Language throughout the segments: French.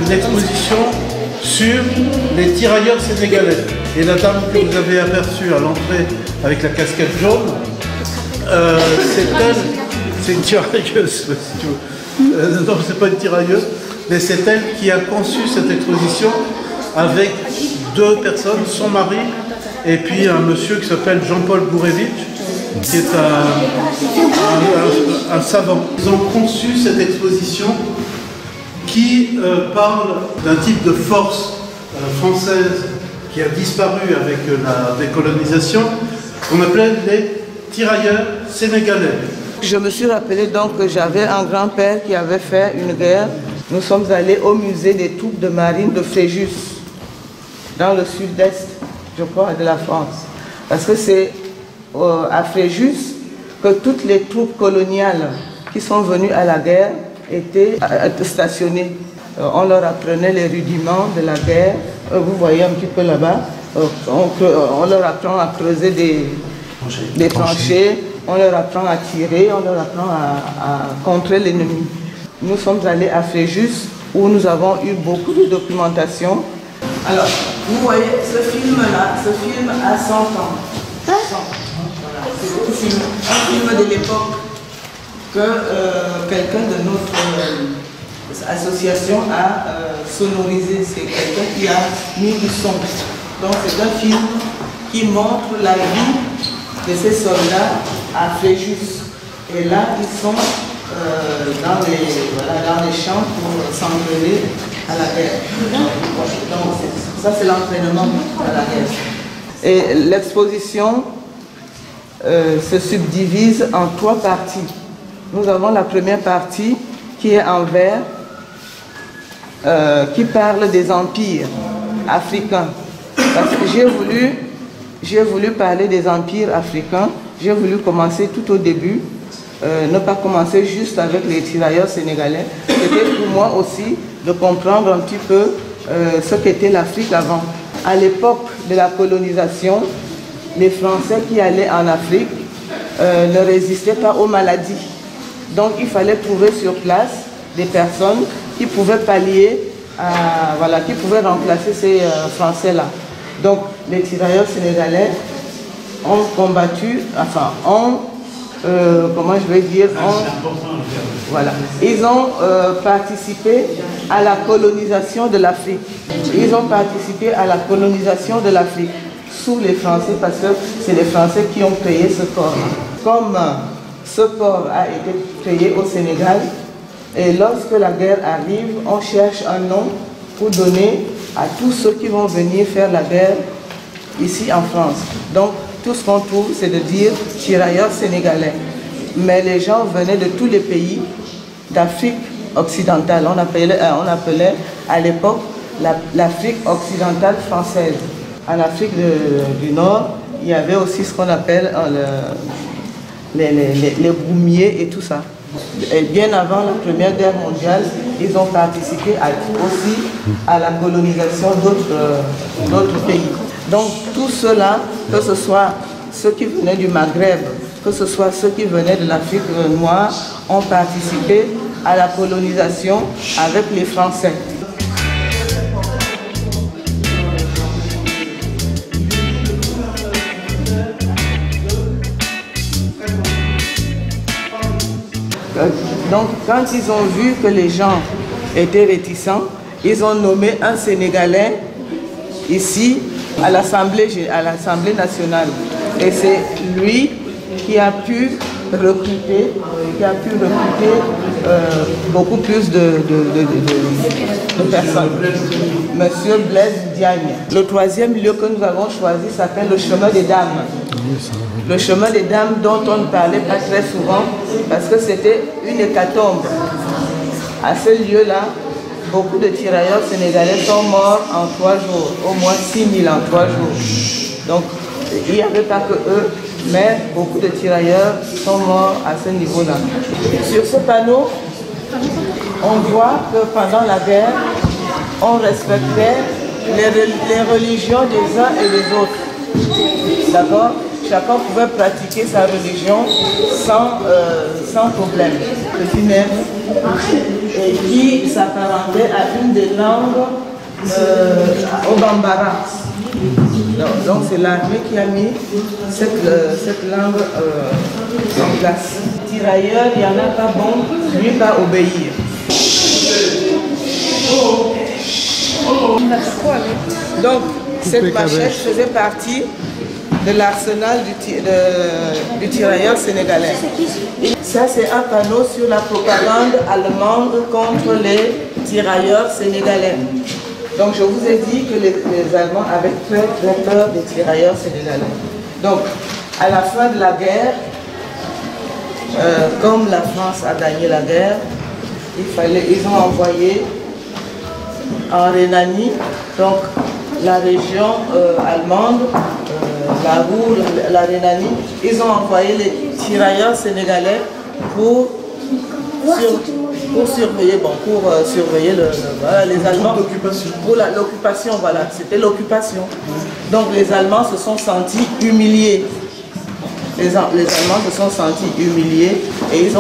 une exposition sur les tirailleurs sénégalais. Et la dame que vous avez aperçue à l'entrée avec la casquette jaune, c'est elle, c'est une tirailleuse, si tu veux. Non, c'est pas une tirailleuse, mais c'est elle qui a conçu cette exposition avec deux personnes, son mari et puis un monsieur qui s'appelle Jean-Paul Gourevitch, qui est un savant. Ils ont conçu cette exposition qui parle d'un type de force française qui a disparu avec la décolonisation, qu'on appelait les tirailleurs sénégalais. Je me suis rappelé donc que j'avais un grand-père qui avait fait une guerre. Nous sommes allés au musée des troupes de marine de Fréjus, dans le sud-est, je crois, de la France. Parce que c'est à Fréjus que toutes les troupes coloniales qui sont venues à la guerre étaient stationnées. On leur apprenait les rudiments de la guerre. Vous voyez un petit peu là-bas, on leur apprend à creuser des tranchées, on leur apprend à tirer, on leur apprend à contrer l'ennemi. Nous sommes allés à Fréjus où nous avons eu beaucoup de documentation. Alors, vous voyez ce film-là, ce film a 100 ans. 100. Voilà. C'est un film de l'époque que quelqu'un de notre association a sonorisé. C'est quelqu'un qui a mis du son. Donc c'est un film qui montre la vie de ces soldats à Fréjus. Et là, ils sont dans les champs pour s'entraîner à la guerre. Donc ça, c'est l'entraînement à la guerre. Et l'exposition se subdivise en 3 parties. Nous avons la première partie qui est en vert, qui parle des empires africains. Parce que j'ai voulu parler des empires africains, j'ai voulu commencer tout au début, ne pas commencer juste avec les tirailleurs sénégalais. C'était pour moi aussi de comprendre un petit peu ce qu'était l'Afrique avant. À l'époque de la colonisation, les Français qui allaient en Afrique ne résistaient pas aux maladies. Donc il fallait trouver sur place des personnes qui pouvaient pallier, qui pouvaient remplacer ces Français-là. Donc les tirailleurs sénégalais ont combattu, comment je vais dire, ils ont participé à la colonisation de l'Afrique. Ils ont participé à la colonisation de l'Afrique sous les Français parce que c'est les Français qui ont créé ce corps. Comme ce corps a été créé au Sénégal, et lorsque la guerre arrive, on cherche un nom pour donner à tous ceux qui vont venir faire la guerre ici en France. Donc, tout ce qu'on trouve, c'est de dire tirailleurs sénégalais. Mais les gens venaient de tous les pays d'Afrique occidentale. On appelait à l'époque l'Afrique occidentale française. En Afrique du Nord, il y avait aussi ce qu'on appelle les broumiers et tout ça. Et bien avant la Première Guerre mondiale, ils ont participé aussi à la colonisation d'autres pays. Donc tout cela, que ce soit ceux qui venaient du Maghreb, que ce soit ceux qui venaient de l'Afrique noire, ont participé à la colonisation avec les Français. Donc quand ils ont vu que les gens étaient réticents, ils ont nommé un Sénégalais ici à l'Assemblée nationale. Et c'est lui qui a pu recruter, beaucoup plus de personnes. Monsieur Blaise Diagne. Le 3e lieu que nous avons choisi s'appelle le Chemin des Dames. Le Chemin des Dames dont on ne parlait pas très souvent parce que c'était une hécatombe. À ce lieu-là, beaucoup de tirailleurs sénégalais sont morts en 3 jours, au moins 6 000 en 3 jours. Donc, il n'y avait pas que eux, mais beaucoup de tirailleurs sont morts à ce niveau-là. Sur ce panneau, on voit que pendant la guerre, on respectait les religions des uns et des autres. D'accord? chacun pouvait pratiquer sa religion sans problème. Petit nègre, et qui s'apparentait à une des langues au Bambara. Donc c'est l'armée qui a mis cette langue en place. Tirailleurs, il n'y en a pas bon, mieux qu'à obéir. Donc cette machette faisait partie de l'arsenal du tirailleur sénégalais. Ça c'est un panneau sur la propagande allemande contre les tirailleurs sénégalais. Donc je vous ai dit que les Allemands avaient très peur des tirailleurs sénégalais. Donc à la fin de la guerre, comme la France a gagné la guerre, ils ont envoyé en Rhénanie, donc la région allemande, la Ruhr, la Rhénanie, ils ont envoyé les tirailleurs sénégalais pour surveiller, surveiller les Allemands. Pour l'occupation, voilà, c'était l'occupation. Donc les Allemands se sont sentis humiliés. Les Allemands se sont sentis humiliés et ils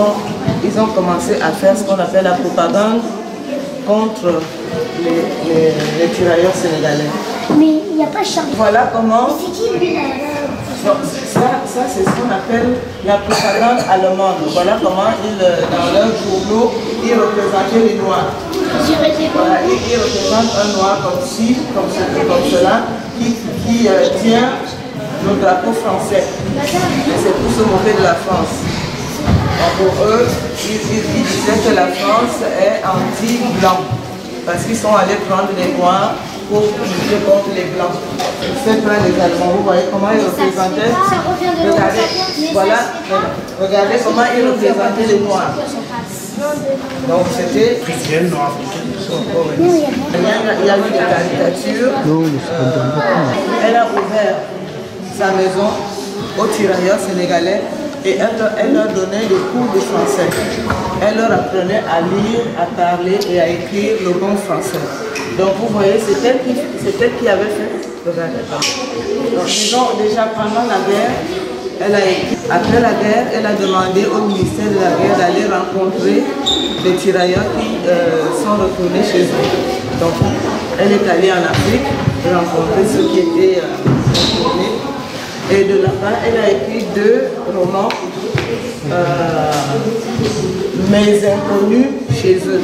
ont commencé à faire ce qu'on appelle la propagande contre les tirailleurs sénégalais. Mais il n'y a pas Charles. Voilà comment... C'est qui Ça c'est ce qu'on appelle la propagande allemande. Voilà comment dans leurs journaux, ils représentaient les Noirs. Voilà, ils représentent un Noir comme cela, qui tient le drapeau français. Et c'est pour se moquer de la France. Donc pour eux, ils disaient que la France est anti-blanc. Parce qu'ils sont allés prendre les Noirs pour lutter contre les Blancs. C'est pas les Allemands. Vous voyez comment ils représentaient. Regardez comment ils représentaient les Noirs. Donc c'était... Africaine, nord-africaine. Il y a eu des caricatures. Elle a ouvert sa maison aux tirailleurs sénégalais et elle leur donnait des cours de français. Elle leur apprenait à lire, à parler et à écrire le bon français. Donc vous voyez, c'est elle qui avait fait. Donc disons, déjà pendant la guerre, après la guerre, elle a demandé au ministère de la guerre d'aller rencontrer des tirailleurs qui sont retournés chez eux. Donc elle est allée en Afrique rencontrer ceux qui étaient retournés. Et de là-bas, elle a écrit 2 romans, Mes inconnus chez eux.